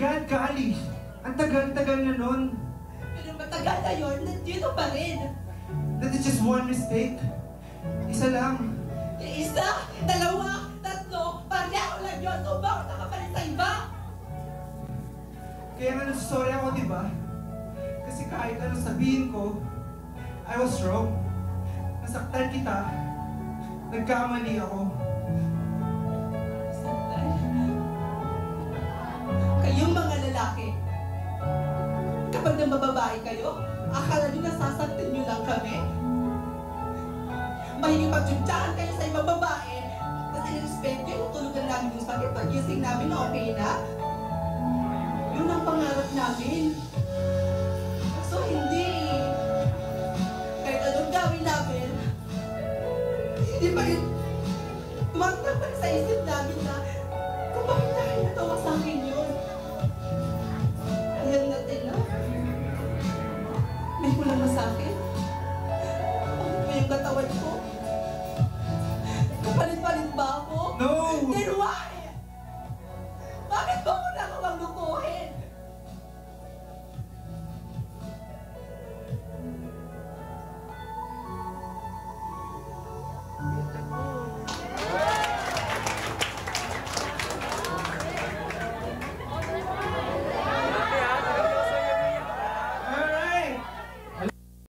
God, Kali! Ang tagal-tagal na nun. Pero matagal na yun, nandito pa rin. That is just one mistake. Isa lang. Isa, dalawa, tatlo, pareho lang yun. So bakit nakapalit sa iba? Kaya nga nagsasorry ako, di ba? Kasi kahit ano sabihin ko, I was wrong. Nasaktan kita. Nagkamali ako. Kayong mga lalaki, kapag namababae kayo, akala nyo nasasaktan nyo lang kami? Mahilig pagtsuntsahan kayo sa ibang babae kasi nirespect kayo, tulugan namin yung sakit, pag-gising namin na okay na. Yun ang pangarap namin. So hindi. Kahit anong gawin namin, hindi pa rin tumatang pa rin sa isip namin na kung bakit namin natawa sa akin yun.